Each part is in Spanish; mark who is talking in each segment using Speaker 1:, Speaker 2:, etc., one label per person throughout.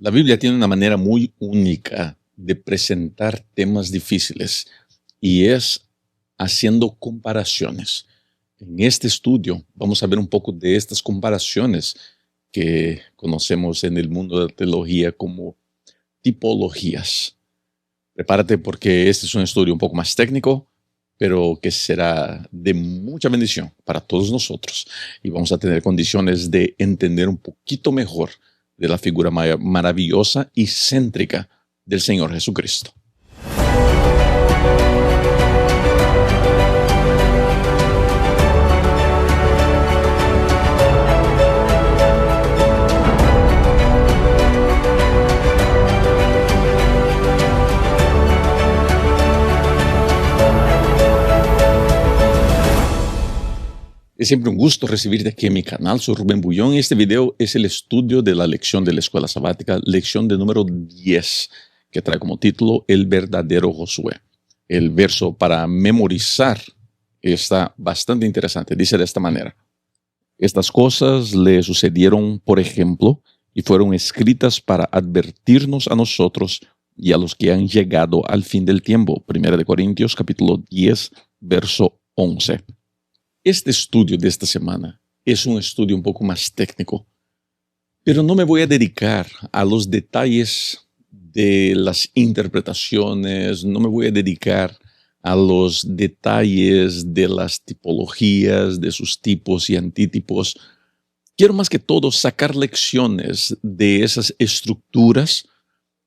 Speaker 1: La Biblia tiene una manera muy única de presentar temas difíciles y es haciendo comparaciones. En este estudio vamos a ver un poco de estas comparaciones que conocemos en el mundo de la teología como tipologías. Prepárate porque este es un estudio un poco más técnico, pero que será de mucha bendición para todos nosotros. Y vamos a tener condiciones de entender un poquito mejor de la figura maravillosa y céntrica del Señor Jesucristo. Es siempre un gusto recibirte aquí en mi canal. Soy Rubén Bullón y este video es el estudio de la lección de la escuela sabática, lección de número 10, que trae como título El verdadero Josué. El verso para memorizar está bastante interesante. Dice de esta manera: estas cosas le sucedieron, por ejemplo, y fueron escritas para advertirnos a nosotros y a los que han llegado al fin del tiempo. 1 Corintios capítulo 10, verso 11. Este estudio de esta semana es un estudio un poco más técnico, pero no me voy a dedicar a los detalles de las interpretaciones, no me voy a dedicar a los detalles de las tipologías, de sus tipos y antítipos. Quiero más que todo sacar lecciones de esas estructuras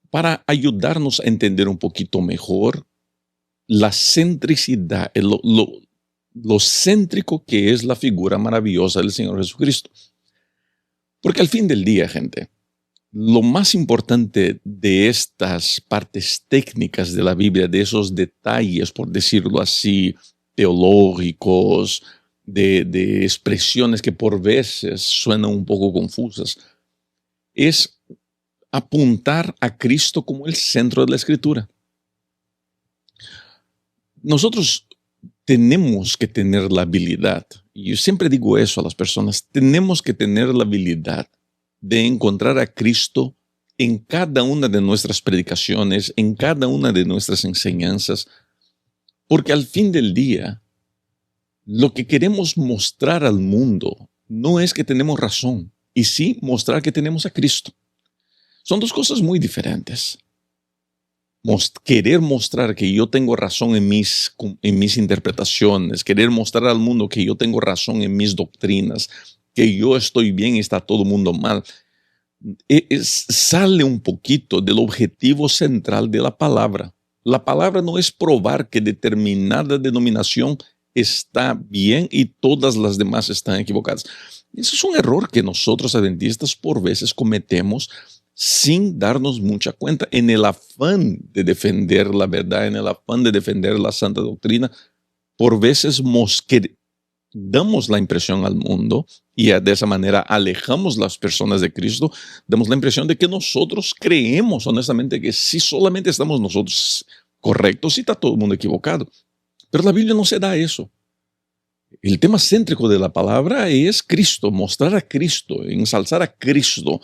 Speaker 1: para ayudarnos a entender un poquito mejor la centricidad, lo céntrico que es la figura maravillosa del Señor Jesucristo. Porque al fin del día, gente, lo más importante de estas partes técnicas de la Biblia, de esos detalles, por decirlo así, teológicos, de expresiones que por veces suenan un poco confusas, es apuntar a Cristo como el centro de la Escritura. Nosotros tenemos que tener la habilidad, y yo siempre digo eso a las personas, tenemos que tener la habilidad de encontrar a Cristo en cada una de nuestras predicaciones, en cada una de nuestras enseñanzas, porque al fin del día, lo que queremos mostrar al mundo no es que tenemos razón, y sí mostrar que tenemos a Cristo. Son dos cosas muy diferentes. Querer mostrar que yo tengo razón en mis interpretaciones, querer mostrar al mundo que yo tengo razón en mis doctrinas, que yo estoy bien y está todo el mundo mal, sale un poquito del objetivo central de la palabra. La palabra no es probar que determinada denominación está bien y todas las demás están equivocadas. Eso es un error que nosotros adventistas por veces cometemos sin darnos mucha cuenta, en el afán de defender la verdad, en el afán de defender la santa doctrina. Por veces damos la impresión al mundo y de esa manera alejamos las personas de Cristo, damos la impresión de que nosotros creemos honestamente que si solamente estamos nosotros correctos, y está todo el mundo equivocado. Pero la Biblia no se da eso. El tema céntrico de la palabra es Cristo, mostrar a Cristo, ensalzar a Cristo,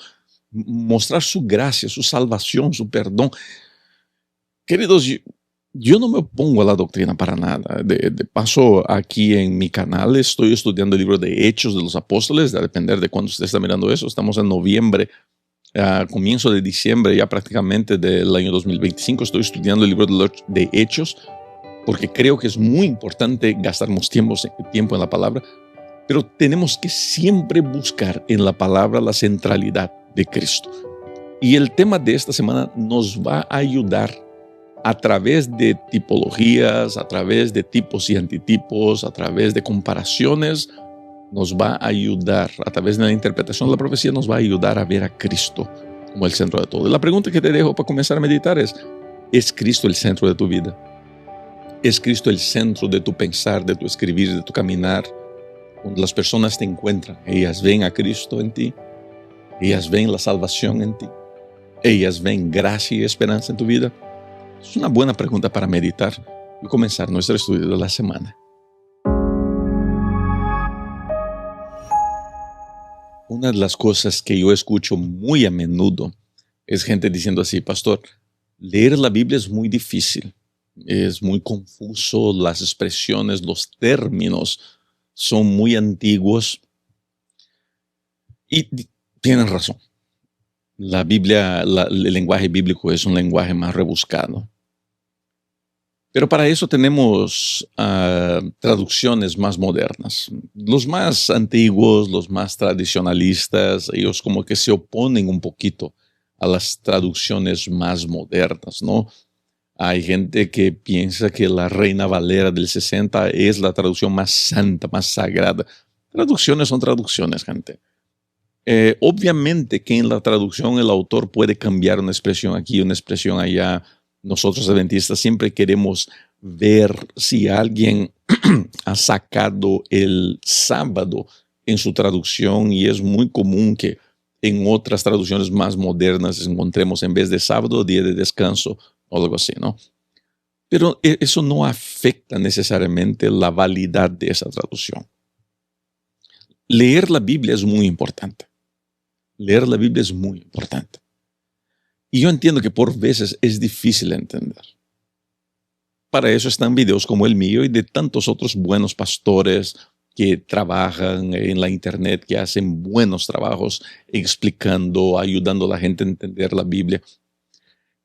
Speaker 1: mostrar su gracia, su salvación, su perdón. Queridos, yo no me opongo a la doctrina para nada. De paso, aquí en mi canal estoy estudiando el libro de Hechos de los Apóstoles, a depender de cuándo usted está mirando eso. Estamos en noviembre, a comienzo de diciembre, ya prácticamente del año 2025. Estoy estudiando el libro de Hechos, porque creo que es muy importante gastarnos tiempo en la palabra, pero tenemos que siempre buscar en la palabra la centralidad de Cristo. Y el tema de esta semana nos va a ayudar a través de tipologías, a través de tipos y antitipos, a través de comparaciones, nos va a ayudar, a través de la interpretación de la profecía, nos va a ayudar a ver a Cristo como el centro de todo. Y la pregunta que te dejo para comenzar a meditar ¿es Cristo el centro de tu vida? ¿Es Cristo el centro de tu pensar, de tu escribir, de tu caminar? Cuando las personas te encuentran, ellas ven a Cristo en ti. Ellas ven la salvación en ti. Ellas ven gracia y esperanza en tu vida. Es una buena pregunta para meditar y comenzar nuestro estudio de la semana. Una de las cosas que yo escucho muy a menudo Es gente diciendo así, pastor, leer la Biblia es muy difícil, es muy confuso, las expresiones, los términos son muy antiguos y tienen razón. La Biblia, el lenguaje bíblico es un lenguaje más rebuscado. Pero para eso tenemos traducciones más modernas. Los más antiguos, los más tradicionalistas, ellos como que se oponen un poquito a las traducciones más modernas, ¿no? Hay gente que piensa que la Reina Valera del 60 es la traducción más santa, más sagrada. Traducciones son traducciones, gente. Obviamente que en la traducción el autor puede cambiar una expresión aquí, una expresión allá. Nosotros adventistas siempre queremos ver si alguien ha sacado el sábado en su traducción, y es muy común que en otras traducciones más modernas encontremos en vez de sábado, día de descanso o algo así, ¿no? Pero eso no afecta necesariamente la validad de esa traducción. Leer la Biblia es muy importante. Leer la Biblia es muy importante. Y yo entiendo que por veces es difícil entender. Para eso están videos como el mío y de tantos otros buenos pastores que trabajan en la internet, que hacen buenos trabajos explicando, ayudando a la gente a entender la Biblia.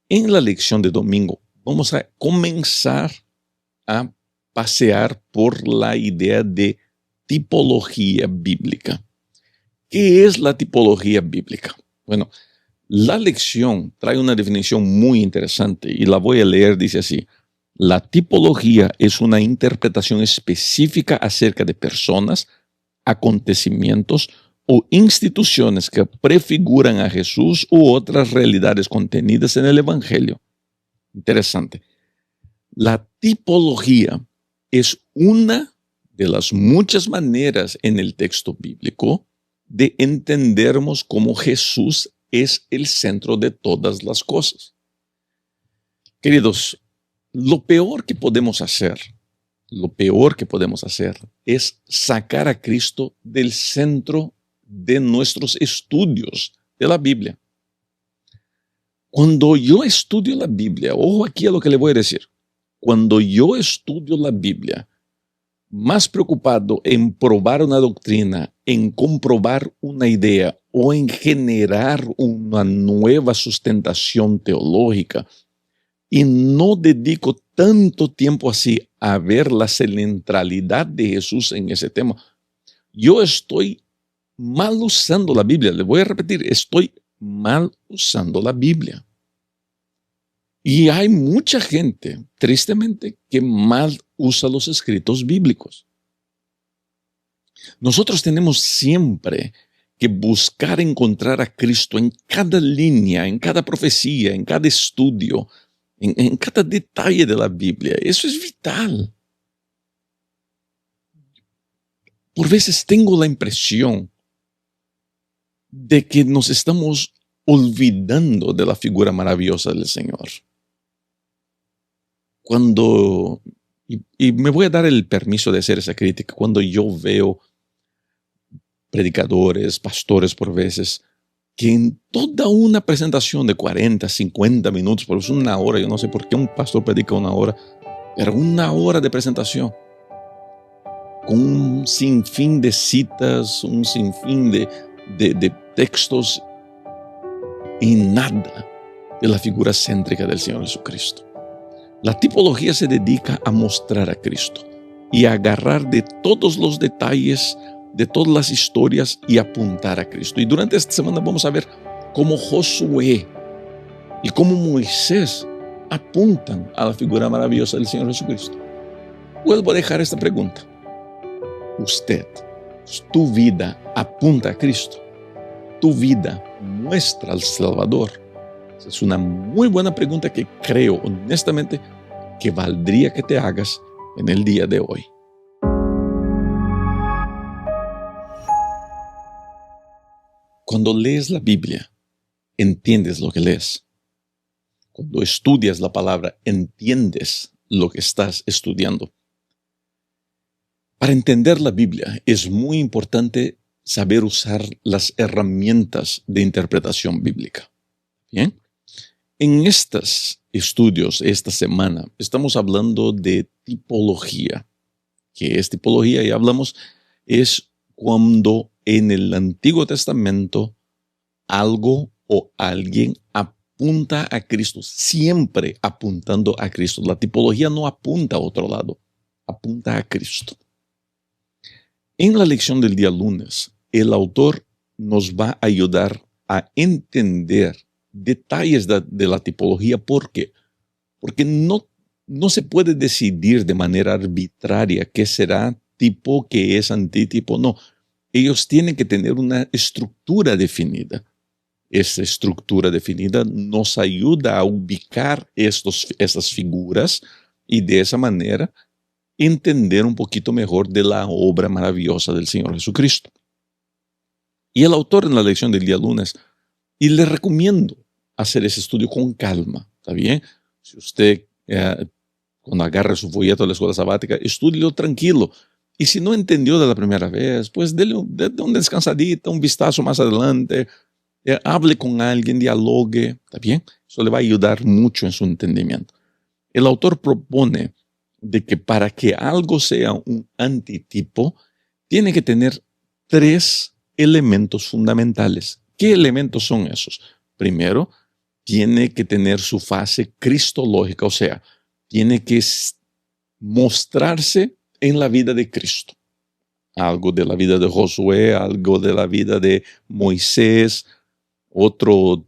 Speaker 1: En la lección de domingo vamos a comenzar a pasear por la idea de tipología bíblica. ¿Qué es la tipología bíblica? Bueno, la lección trae una definición muy interesante y la voy a leer, dice así. La tipología es una interpretación específica acerca de personas, acontecimientos o instituciones que prefiguran a Jesús u otras realidades contenidas en el Evangelio. Interesante. La tipología es una de las muchas maneras en el texto bíblico de entendernos cómo Jesús es el centro de todas las cosas. Queridos, lo peor que podemos hacer es sacar a Cristo del centro de nuestros estudios de la Biblia. Cuando yo estudio la Biblia, ojo aquí a lo que le voy a decir, cuando yo estudio la Biblia, más preocupado en probar una doctrina, en comprobar una idea o en generar una nueva sustentación teológica, y no dedico tanto tiempo así a ver la centralidad de Jesús en ese tema, yo estoy mal usando la Biblia. Le voy a repetir, estoy mal usando la Biblia. Y hay mucha gente, tristemente, que mal usa los escritos bíblicos. Nosotros tenemos siempre que buscar encontrar a Cristo en cada línea, en cada profecía, en cada estudio, en cada detalle de la Biblia. Eso es vital. Por veces tengo la impresión de que nos estamos olvidando de la figura maravillosa del Señor. Y me voy a dar el permiso de hacer esa crítica, cuando yo veo predicadores, pastores por veces, que en toda una presentación de 40, 50 minutos, por eso una hora, yo no sé por qué un pastor predica una hora, pero una hora de presentación, con un sinfín de citas, un sinfín de textos y nada de la figura céntrica del Señor Jesucristo. La tipología se dedica a mostrar a Cristo y a agarrar de todos los detalles, de todas las historias y apuntar a Cristo. Y durante esta semana vamos a ver cómo Josué y cómo Moisés apuntan a la figura maravillosa del Señor Jesucristo. Vuelvo a dejar esta pregunta. Usted, tu vida apunta a Cristo. Tu vida muestra al Salvador. Es una muy buena pregunta que creo honestamente que valdría que te hagas en el día de hoy. Cuando lees la Biblia, entiendes lo que lees. Cuando estudias la palabra, entiendes lo que estás estudiando. Para entender la Biblia es muy importante saber usar las herramientas de interpretación bíblica. Bien, en estos estudios esta semana estamos hablando de tipología. ¿Qué es tipología? Ya hablamos, es cuando en el Antiguo Testamento algo o alguien apunta a Cristo, siempre apuntando a Cristo. La tipología no apunta a otro lado, apunta a Cristo. En la lección del día lunes, el autor nos va a ayudar a entender detalles de la tipología. ¿Por qué? Porque no se puede decidir de manera arbitraria qué será tipo, qué es antítipo. No, ellos tienen que tener una estructura definida. Esa estructura definida nos ayuda a ubicar estas figuras y de esa manera entender un poquito mejor de la obra maravillosa del Señor Jesucristo. Y el autor en la lección del día lunes, y le recomiendo hacer ese estudio con calma, ¿está bien? Si usted cuando agarre su folleto de la escuela sabática, estúdielo tranquilo. Y si no entendió de la primera vez, pues déle un descansadita, un vistazo más adelante, hable con alguien, dialogue, ¿está bien? Eso le va a ayudar mucho en su entendimiento. El autor propone de que para que algo sea un antitipo, tiene que tener 3 elementos fundamentales. ¿Qué elementos son esos? Primero, tiene que tener su fase cristológica, o sea, tiene que mostrarse en la vida de Cristo. Algo de la vida de Josué, algo de la vida de Moisés, otro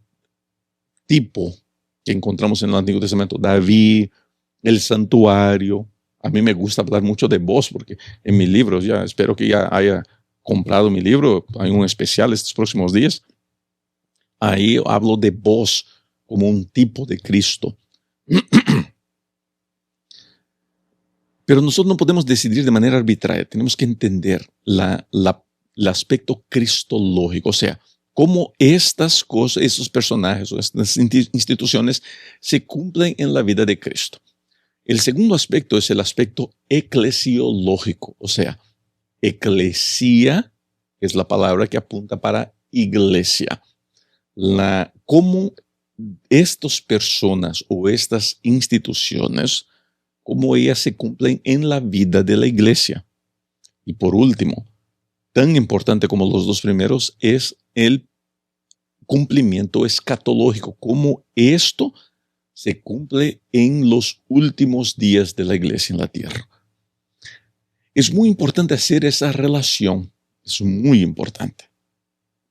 Speaker 1: tipo que encontramos en el Antiguo Testamento, David, el santuario. A mí me gusta hablar mucho de voz porque en mis libros, ya espero que ya haya comprado mi libro, hay un especial estos próximos días. Ahí hablo de voz como un tipo de Cristo. Pero nosotros no podemos decidir de manera arbitraria, tenemos que entender el aspecto cristológico, o sea, cómo estas cosas, estos personajes o estas instituciones se cumplen en la vida de Cristo. El segundo aspecto es el aspecto eclesiológico, o sea, eclesia es la palabra que apunta para iglesia. Cómo estas personas o estas instituciones, cómo ellas se cumplen en la vida de la iglesia. Y por último, tan importante como los 2 primeros, es el cumplimiento escatológico, cómo esto se cumple en los últimos días de la iglesia en la tierra. Es muy importante hacer esa relación, es muy importante.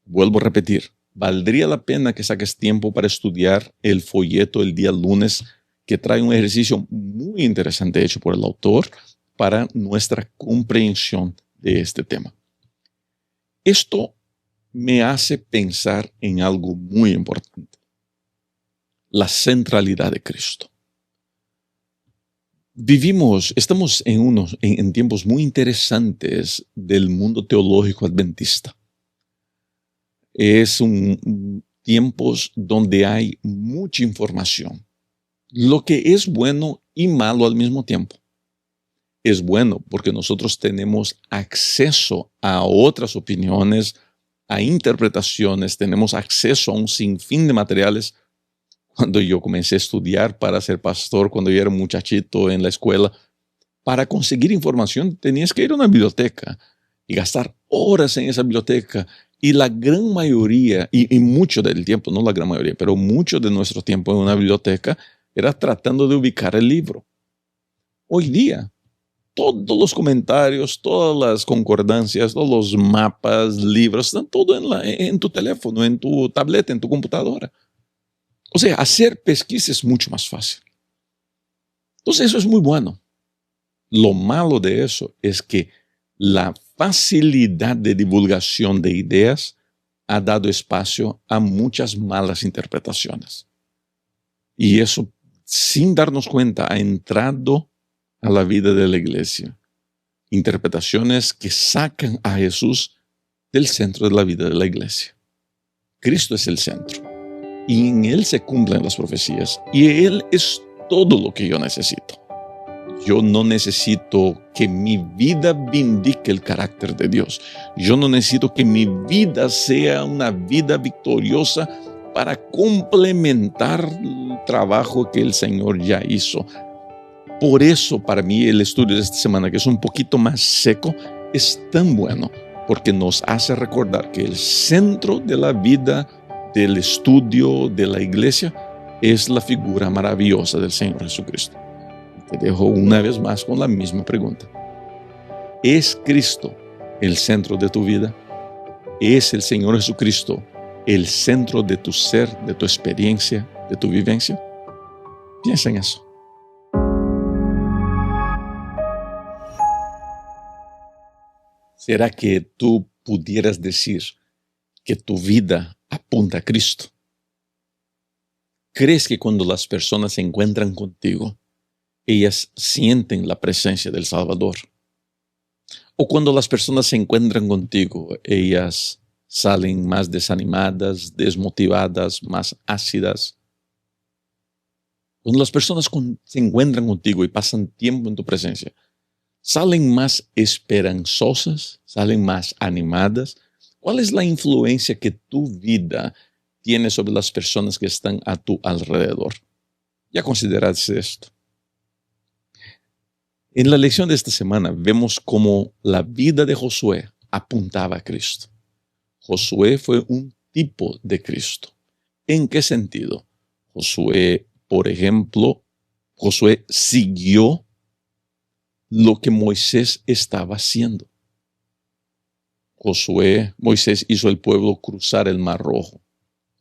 Speaker 1: Vuelvo a repetir, valdría la pena que saques tiempo para estudiar el folleto el día lunes, que trae un ejercicio muy interesante hecho por el autor para nuestra comprensión de este tema. Esto me hace pensar en algo muy importante: la centralidad de Cristo. Estamos en tiempos muy interesantes del mundo teológico adventista. Es tiempos donde hay mucha información, lo que es bueno y malo al mismo tiempo. Es bueno porque nosotros tenemos acceso a otras opiniones, a interpretaciones, tenemos acceso a un sinfín de materiales. Cuando yo comencé a estudiar para ser pastor, cuando yo era un muchachito en la escuela, para conseguir información tenías que ir a una biblioteca y gastar horas en esa biblioteca. Y la gran mayoría, y mucho del tiempo, no la gran mayoría, pero mucho de nuestro tiempo en una biblioteca era tratando de ubicar el libro. Hoy día, todos los comentarios, todas las concordancias, todos los mapas, libros, están todo en tu teléfono, en tu tableta, en tu computadora. O sea, hacer pesquisa es mucho más fácil. Entonces eso es muy bueno. Lo malo de eso es que la facilidad de divulgación de ideas ha dado espacio a muchas malas interpretaciones. Y eso, sin darnos cuenta, ha entrado a la vida de la iglesia. Interpretaciones que sacan a Jesús del centro de la vida de la iglesia. Cristo es el centro. Y en Él se cumplen las profecías. Y Él es todo lo que yo necesito. Yo no necesito que mi vida vindique el carácter de Dios. Yo no necesito que mi vida sea una vida victoriosa para complementar el trabajo que el Señor ya hizo. Por eso, para mí, el estudio de esta semana, que es un poquito más seco, es tan bueno, porque nos hace recordar que el centro de la vida, del estudio, de la iglesia, es la figura maravillosa del Señor Jesucristo. Te dejo una vez más con la misma pregunta. ¿Es Cristo el centro de tu vida? ¿Es el Señor Jesucristo el centro de tu ser, de tu experiencia, de tu vivencia? Piensa en eso. ¿Será que tú pudieras decir que tu vida apunta a Cristo? ¿Crees que cuando las personas se encuentran contigo, ellas sienten la presencia del Salvador? ¿O cuando las personas se encuentran contigo, ellas salen más desanimadas, desmotivadas, más ácidas? Cuando las personas se encuentran contigo y pasan tiempo en tu presencia, ¿salen más esperanzosas? ¿Salen más animadas? ¿Cuál es la influencia que tu vida tiene sobre las personas que están a tu alrededor? ¿Ya consideraste esto? En la lección de esta semana vemos cómo la vida de Josué apuntaba a Cristo. Josué fue un tipo de Cristo. ¿En qué sentido? Josué, por ejemplo, Josué siguió lo que Moisés estaba haciendo. Moisés hizo al pueblo cruzar el Mar Rojo.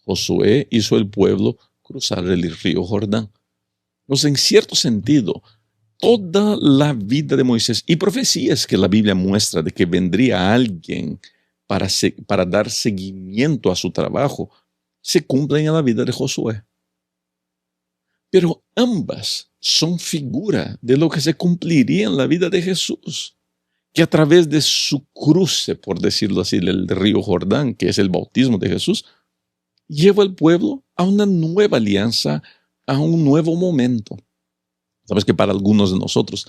Speaker 1: Josué hizo al pueblo cruzar el río Jordán. Entonces, en cierto sentido, toda la vida de Moisés y profecías que la Biblia muestra de que vendría alguien para dar seguimiento a su trabajo, se cumplen en la vida de Josué. Pero ambas son figura de lo que se cumpliría en la vida de Jesús, que a través de su cruce, por decirlo así, del río Jordán, que es el bautismo de Jesús, lleva al pueblo a una nueva alianza, a un nuevo momento. Sabes que para algunos de nosotros,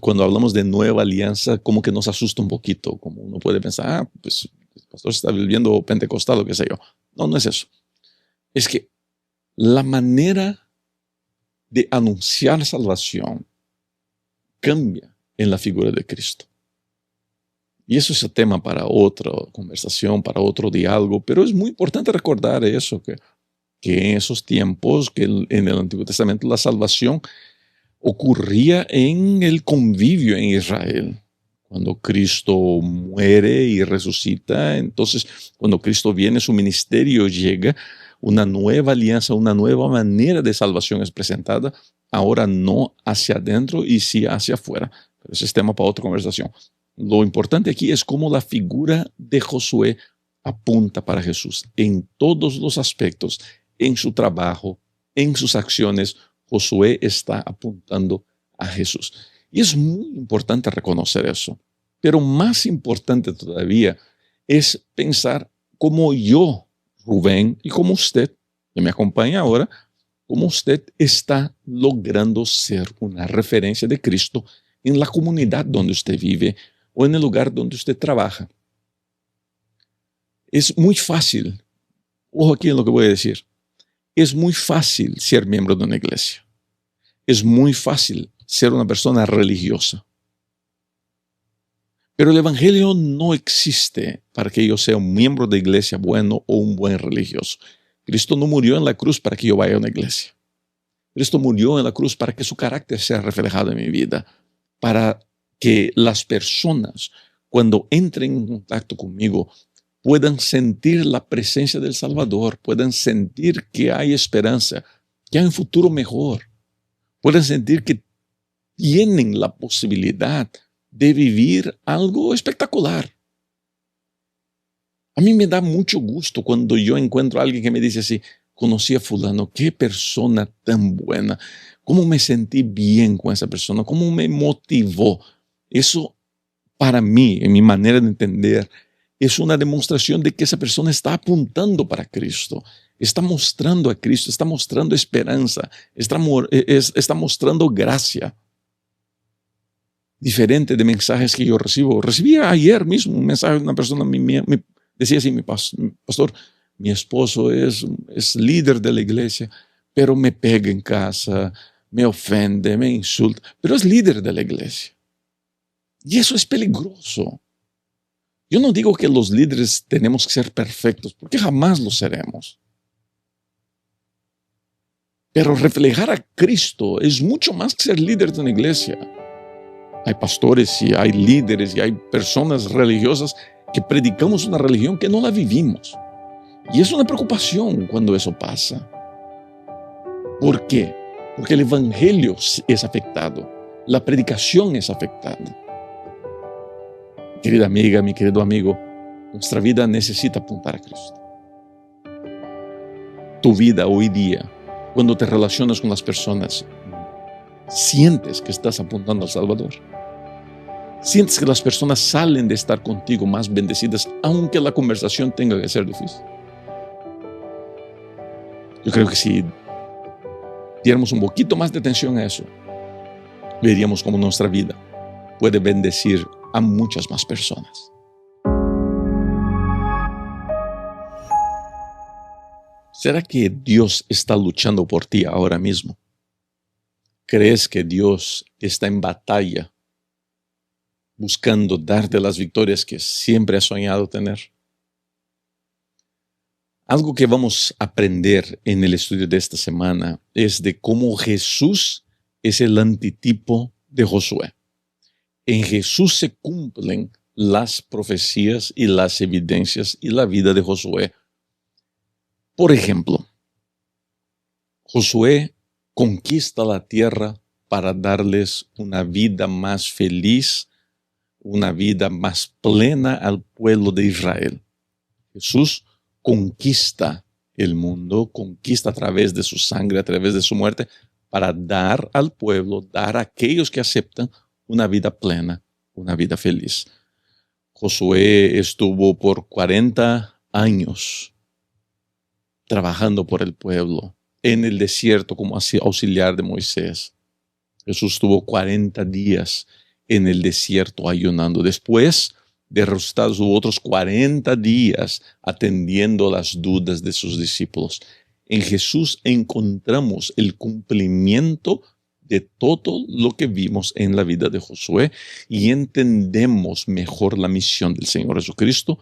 Speaker 1: cuando hablamos de nueva alianza, como que nos asusta un poquito, como uno puede pensar, pues el pastor está viviendo pentecostal o qué sé yo. No, no es eso. Es que la manera de anunciar salvación cambia en la figura de Cristo. Y eso es el tema para otra conversación, para otro diálogo, pero es muy importante recordar eso, que en esos tiempos, que en el Antiguo Testamento la salvación ocurría en el convivio en Israel. Cuando Cristo muere y resucita, entonces cuando Cristo viene, su ministerio llega, una nueva alianza, una nueva manera de salvación es presentada, ahora no hacia adentro y sí hacia afuera. Pero ese es tema para otra conversación. Lo importante aquí es cómo la figura de Josué apunta para Jesús en todos los aspectos, en su trabajo, en sus acciones. Josué está apuntando a Jesús. Y es muy importante reconocer eso. Pero más importante todavía es pensar cómo yo, Rubén, y como usted, que me acompaña ahora, cómo usted está logrando ser una referencia de Cristo en la comunidad donde usted vive o en el lugar donde usted trabaja. Es muy fácil, ojo aquí en lo que voy a decir, es muy fácil ser miembro de una iglesia. Es muy fácil ser una persona religiosa. Pero el evangelio no existe para que yo sea un miembro de iglesia bueno o un buen religioso. Cristo no murió en la cruz para que yo vaya a una iglesia. Cristo murió en la cruz para que su carácter sea reflejado en mi vida, para que las personas, cuando entren en contacto conmigo, puedan sentir la presencia del Salvador, puedan sentir que hay esperanza, que hay un futuro mejor, puedan sentir que tienen la posibilidad de vivir algo espectacular. A mí me da mucho gusto cuando yo encuentro a alguien que me dice así, conocí a fulano, qué persona tan buena, cómo me sentí bien con esa persona, cómo me motivó. Eso para mí, en mi manera de entender, es una demostración de que esa persona está apuntando para Cristo, está mostrando a Cristo, está mostrando esperanza, está mostrando gracia. Diferente de mensajes que yo recibo. Recibí ayer mismo un mensaje de una persona, me decía así, mi pastor, mi esposo es líder de la iglesia, pero me pega en casa, me ofende, me insulta, pero es líder de la iglesia. Y eso es peligroso. Yo no digo que los líderes tenemos que ser perfectos, porque jamás lo seremos. Pero reflejar a Cristo es mucho más que ser líder de una iglesia. Hay pastores y hay líderes y hay personas religiosas que predicamos una religión que no la vivimos. Y es una preocupación cuando eso pasa. ¿Por qué? Porque el evangelio es afectado. La predicación es afectada. Querida amiga, mi querido amigo, nuestra vida necesita apuntar a Cristo. Tu vida hoy día, cuando te relacionas con las personas, sientes que estás apuntando al Salvador. Sientes que las personas salen de estar contigo más bendecidas, aunque la conversación tenga que ser difícil. Yo creo que si diéramos un poquito más de atención a eso, veríamos cómo nuestra vida puede bendecir a muchas más personas. ¿Será que Dios está luchando por ti ahora mismo? ¿Crees que Dios está en batalla, buscando darte las victorias que siempre has soñado tener? Algo que vamos a aprender en el estudio de esta semana es de cómo Jesús es el antitipo de Josué. En Jesús se cumplen las profecías y las evidencias y la vida de Josué. Por ejemplo, Josué conquista la tierra para darles una vida más feliz, una vida más plena al pueblo de Israel. Jesús conquista el mundo, conquista a través de su sangre, a través de su muerte, para dar al pueblo, dar a aquellos que aceptan una vida plena, una vida feliz. Josué estuvo por 40 años trabajando por el pueblo en el desierto como auxiliar de Moisés. Jesús estuvo 40 días en el desierto ayunando. Después de resultados hubo otros 40 días atendiendo las dudas de sus discípulos. En Jesús encontramos el cumplimiento de todo lo que vimos en la vida de Josué y entendemos mejor la misión del Señor Jesucristo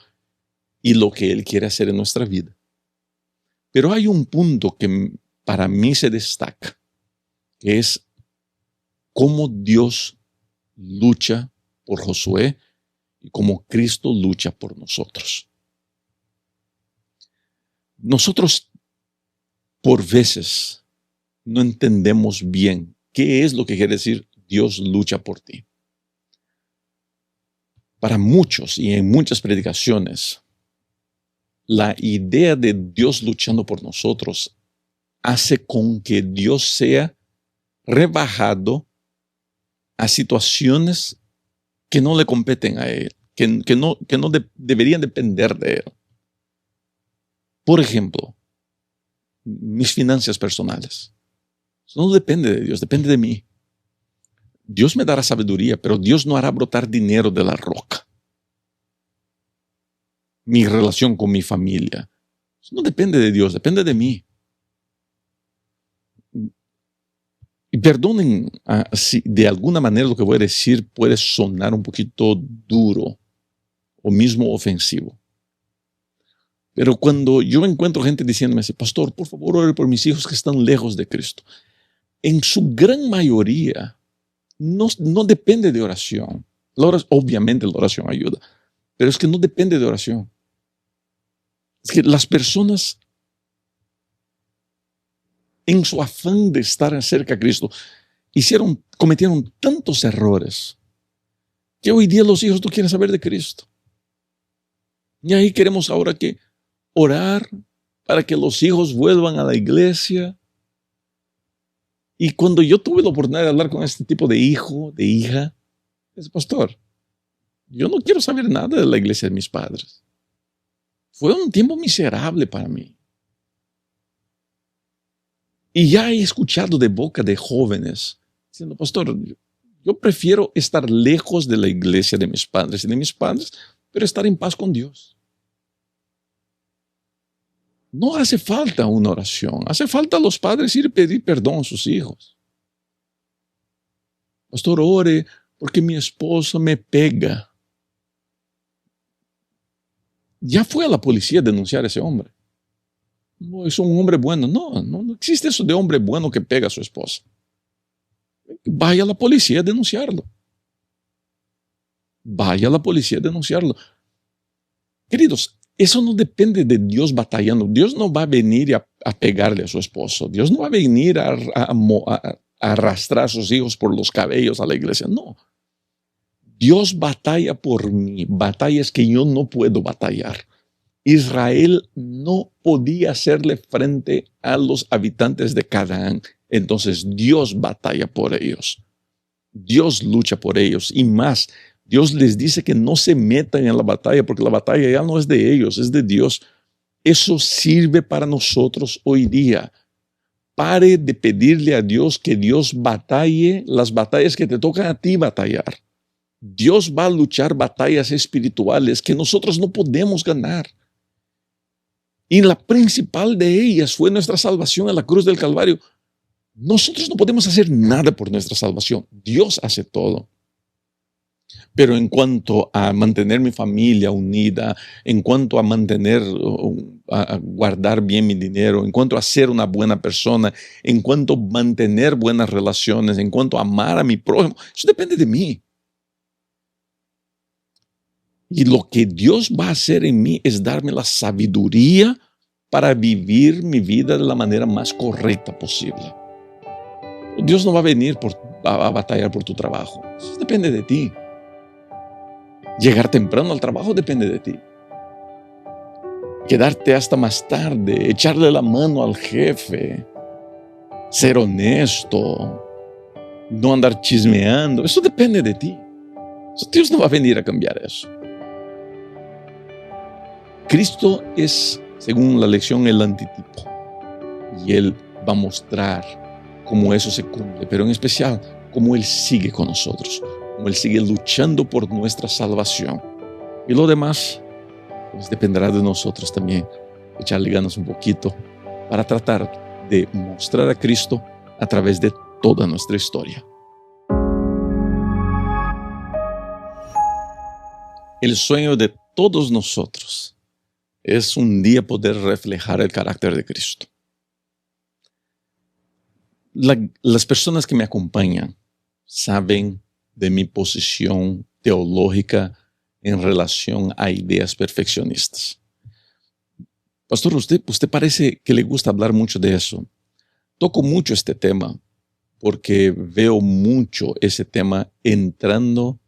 Speaker 1: y lo que Él quiere hacer en nuestra vida. Pero hay un punto que para mí se destaca, que es cómo Dios lucha por Josué y cómo Cristo lucha por nosotros. Nosotros, por veces, no entendemos bien qué es lo que quiere decir Dios lucha por ti. Para muchos y en muchas predicaciones, la idea de Dios luchando por nosotros hace con que Dios sea rebajado a situaciones que no le competen a Él, que no deberían depender de Él. Por ejemplo, mis finanzas personales. Eso no depende de Dios, depende de mí. Dios me dará sabiduría, pero Dios no hará brotar dinero de la roca. Mi relación con mi familia. Eso no depende de Dios, depende de mí. Y perdonen si de alguna manera lo que voy a decir puede sonar un poquito duro o mismo ofensivo. Pero cuando yo encuentro gente diciéndome así, pastor, por favor, ore por mis hijos que están lejos de Cristo. En su gran mayoría no depende de oración. Obviamente la oración ayuda, pero es que no depende de oración. Es que las personas, en su afán de estar cerca de Cristo, cometieron tantos errores que hoy día los hijos no quieren saber de Cristo. Y ahí queremos ahora que orar para que los hijos vuelvan a la iglesia. Y cuando yo tuve la oportunidad de hablar con este tipo de hijo, de hija, es pastor, yo no quiero saber nada de la iglesia de mis padres. Fue un tiempo miserable para mí. Y ya he escuchado de boca de jóvenes diciendo, pastor, yo prefiero estar lejos de la iglesia de mis padres y de mis padres, pero estar en paz con Dios. No hace falta una oración. Hace falta a los padres ir a pedir perdón a sus hijos. Pastor, ore porque mi esposo me pega. Ya fue a la policía a denunciar a ese hombre. No, es un hombre bueno. No existe eso de hombre bueno que pega a su esposa. Vaya a la policía a denunciarlo. Vaya a la policía a denunciarlo. Queridos, eso no depende de Dios batallando. Dios no va a venir a pegarle a su esposo. Dios no va a venir a arrastrar a sus hijos por los cabellos a la iglesia. No. Dios batalla por mí. Batallas que yo no puedo batallar. Israel no podía hacerle frente a los habitantes de Canaán. Entonces Dios batalla por ellos. Dios lucha por ellos. Y más, Dios les dice que no se metan en la batalla porque la batalla ya no es de ellos, es de Dios. Eso sirve para nosotros hoy día. Pare de pedirle a Dios que Dios batalle las batallas que te tocan a ti batallar. Dios va a luchar batallas espirituales que nosotros no podemos ganar. Y la principal de ellas fue nuestra salvación en la cruz del Calvario. Nosotros no podemos hacer nada por nuestra salvación. Dios hace todo. Pero en cuanto a mantener mi familia unida, en cuanto a a guardar bien mi dinero, en cuanto a ser una buena persona, en cuanto a mantener buenas relaciones, en cuanto a amar a mi prójimo, eso depende de mí. Y lo que Dios va a hacer en mí es darme la sabiduría para vivir mi vida de la manera más correcta posible. Dios no va a venir a batallar por tu trabajo. Eso depende de ti. Llegar temprano al trabajo depende de ti. Quedarte hasta más tarde, echarle la mano al jefe, ser honesto, no andar chismeando, eso depende de ti. Dios no va a venir a cambiar eso. Cristo es, según la lección, el antitipo. Y Él va a mostrar cómo eso se cumple, pero en especial cómo Él sigue con nosotros, cómo Él sigue luchando por nuestra salvación. Y lo demás, pues dependerá de nosotros también, echarle ganas un poquito para tratar de mostrar a Cristo a través de toda nuestra historia. El sueño de todos nosotros es un día poder reflejar el carácter de Cristo. Las personas que me acompañan saben de mi posición teológica en relación a ideas perfeccionistas. Pastor, usted parece que le gusta hablar mucho de eso. Toco mucho este tema porque veo mucho ese tema entrando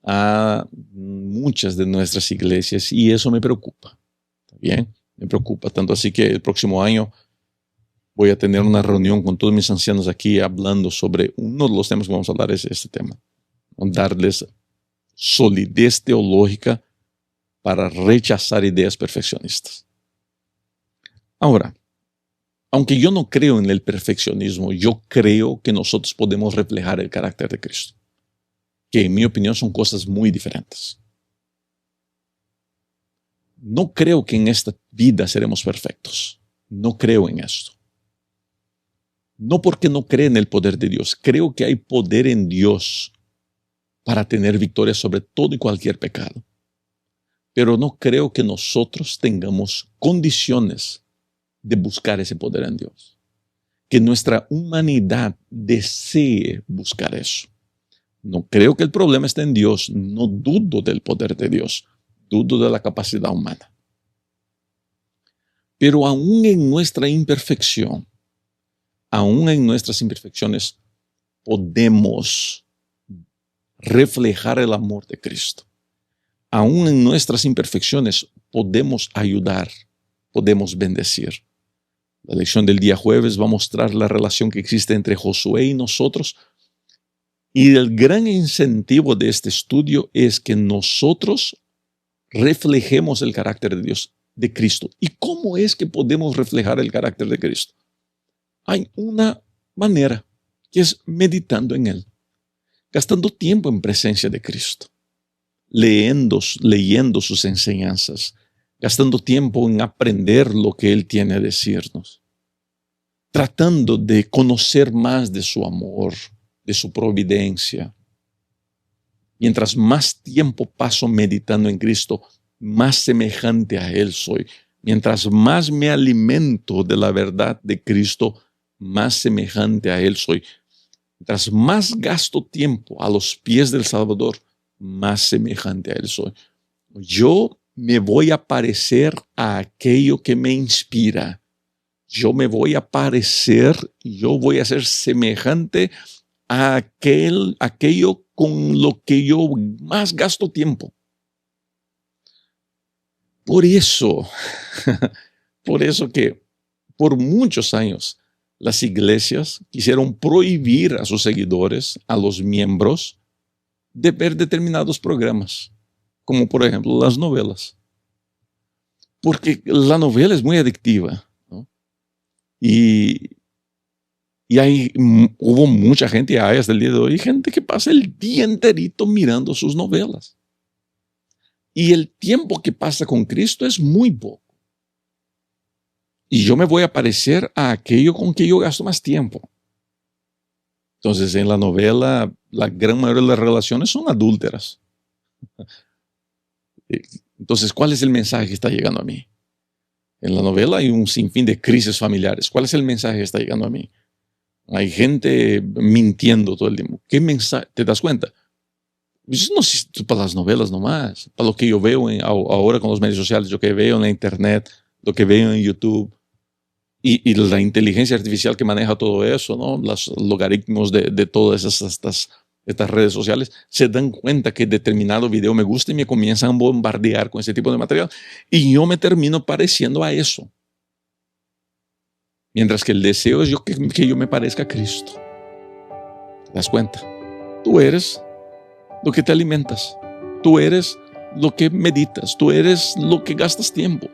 Speaker 1: a muchas de nuestras iglesias y eso me preocupa. ¿Está bien? Me preocupa tanto así que el próximo año voy a tener una reunión con todos mis ancianos aquí hablando sobre uno de los temas que vamos a hablar es este tema. Darles solidez teológica para rechazar ideas perfeccionistas. Ahora, aunque yo no creo en el perfeccionismo, yo creo que nosotros podemos reflejar el carácter de Cristo, que en mi opinión son cosas muy diferentes. No creo que en esta vida seremos perfectos. No creo en esto. No porque no creo en el poder de Dios. Creo que hay poder en Dios para tener victoria sobre todo y cualquier pecado. Pero no creo que nosotros tengamos condiciones de buscar ese poder en Dios. Que nuestra humanidad desee buscar eso. No creo que el problema esté en Dios. No dudo del poder de Dios. Dudo de la capacidad humana. Pero aún en nuestra imperfección, aún en nuestras imperfecciones, podemos reflejar el amor de Cristo. Aún en nuestras imperfecciones podemos ayudar, podemos bendecir. La lección del día jueves va a mostrar la relación que existe entre Josué y nosotros. Y el gran incentivo de este estudio es que nosotros reflejemos el carácter de Dios, de Cristo. ¿Y cómo es que podemos reflejar el carácter de Cristo? Hay una manera, que es meditando en Él, gastando tiempo en presencia de Cristo, leyendo sus enseñanzas, gastando tiempo en aprender lo que Él tiene a decirnos, tratando de conocer más de su amor, de su providencia. Mientras más tiempo paso meditando en Cristo, más semejante a Él soy. Mientras más me alimento de la verdad de Cristo, más semejante a Él soy. Mientras más gasto tiempo a los pies del Salvador, más semejante a Él soy. Yo me voy a parecer a aquello que me inspira. Yo me voy a parecer, yo voy a ser semejante a aquello con lo que yo más gasto tiempo. Por eso que por muchos años las iglesias quisieron prohibir a sus seguidores, a los miembros, de ver determinados programas, como por ejemplo las novelas. Porque la novela es muy adictiva, ¿no? Y hubo mucha gente, hay hasta el día de hoy, gente que pasa el día enterito mirando sus novelas. Y el tiempo que pasa con Cristo es muy poco. Y yo me voy a parecer a aquello con que yo gasto más tiempo. Entonces, en la novela, la gran mayoría de las relaciones son adúlteras. Entonces, ¿cuál es el mensaje que está llegando a mí? En la novela hay un sinfín de crisis familiares. ¿Cuál es el mensaje que está llegando a mí? Hay gente mintiendo todo el tiempo. ¿Qué mensaje? ¿Te das cuenta? Eso no es para las novelas nomás, para lo que yo veo ahora con los medios sociales, lo que veo en la internet, lo que veo en YouTube. Y la inteligencia artificial que maneja todo eso, ¿no? Los logaritmos de todas estas redes sociales, se dan cuenta que determinado video me gusta y me comienzan a bombardear con ese tipo de material. Y yo me termino pareciendo a eso. Mientras que el deseo es que yo me parezca a Cristo. ¿Te das cuenta? Tú eres lo que te alimentas. Tú eres lo que meditas. Tú eres lo que gastas tiempo.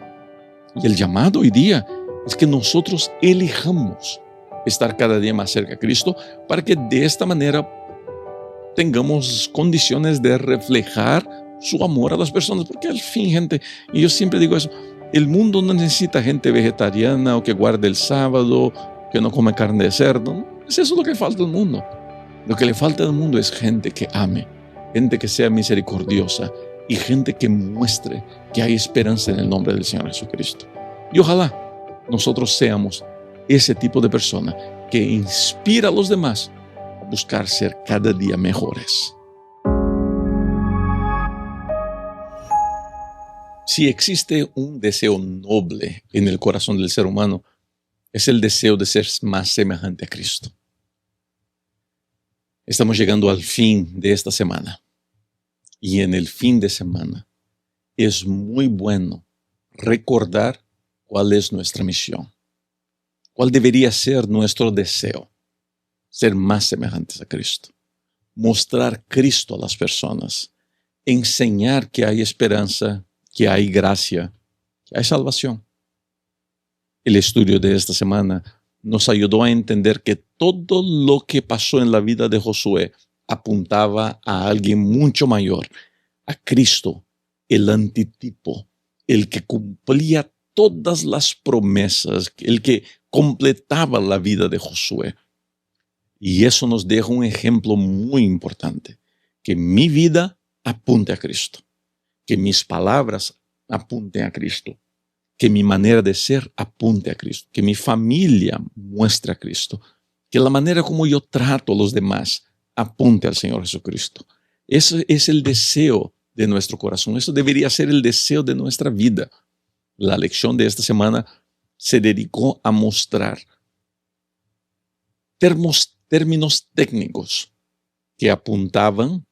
Speaker 1: Y el llamado hoy día es que nosotros elijamos estar cada día más cerca de Cristo para que de esta manera tengamos condiciones de reflejar su amor a las personas. Porque al fin, gente, y yo siempre digo eso, el mundo no necesita gente vegetariana o que guarde el sábado, que no come carne de cerdo. ¿No? Es eso lo que falta al mundo. Lo que le falta al mundo es gente que ame, gente que sea misericordiosa y gente que muestre que hay esperanza en el nombre del Señor Jesucristo. Y ojalá nosotros seamos ese tipo de persona que inspira a los demás a buscar ser cada día mejores. Si existe un deseo noble en el corazón del ser humano, es el deseo de ser más semejante a Cristo. Estamos llegando al fin de esta semana. Y en el fin de semana es muy bueno recordar cuál es nuestra misión. ¿Cuál debería ser nuestro deseo? Ser más semejantes a Cristo. Mostrar Cristo a las personas. Enseñar que hay esperanza, que hay gracia, que hay salvación. El estudio de esta semana nos ayudó a entender que todo lo que pasó en la vida de Josué apuntaba a alguien mucho mayor, a Cristo, el antitipo, el que cumplía todas las promesas, el que completaba la vida de Josué. Y eso nos deja un ejemplo muy importante, que mi vida apunte a Cristo, que mis palabras apunten a Cristo, que mi manera de ser apunte a Cristo, que mi familia muestre a Cristo, que la manera como yo trato a los demás apunte al Señor Jesucristo. Ese es el deseo de nuestro corazón, eso debería ser el deseo de nuestra vida. La lección de esta semana se dedicó a mostrar términos técnicos que apuntaban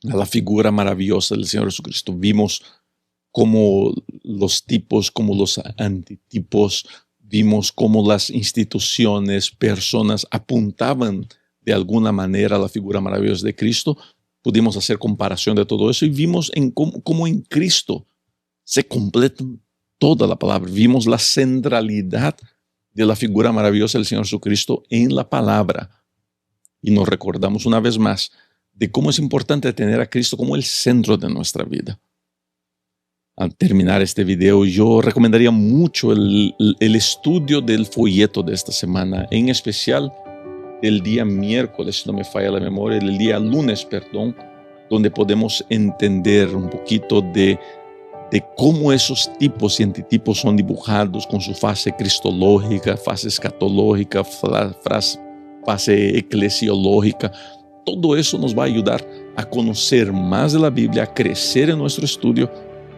Speaker 1: a la figura maravillosa del Señor Jesucristo. Vimos como los tipos, como los antitipos, vimos cómo las instituciones, personas apuntaban de alguna manera a la figura maravillosa de Cristo. Pudimos hacer comparación de todo eso y vimos cómo en Cristo se completa toda la palabra. Vimos la centralidad de la figura maravillosa del Señor Jesucristo en la palabra. Y nos recordamos una vez más de cómo es importante tener a Cristo como el centro de nuestra vida. al terminar este video, yo recomendaría mucho el estudio del folleto de esta semana, en especial el día miércoles, si no me falla la memoria, el día lunes, perdón, donde podemos entender un poquito de cómo esos tipos y antitipos son dibujados con su fase cristológica, fase escatológica, fase eclesiológica. Todo eso nos va a ayudar a conocer más de la Biblia, a crecer en nuestro estudio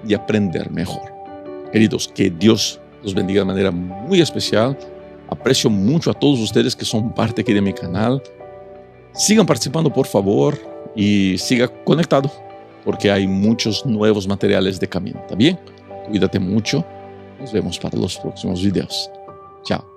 Speaker 1: y aprender mejor. Queridos, que Dios los bendiga de manera muy especial. Aprecio mucho a todos ustedes que son parte aquí de mi canal. Sigan participando, por favor, y siga conectado, porque hay muchos nuevos materiales de camino. ¿Está bien? Cuídate mucho. Nos vemos para los próximos videos. Chao.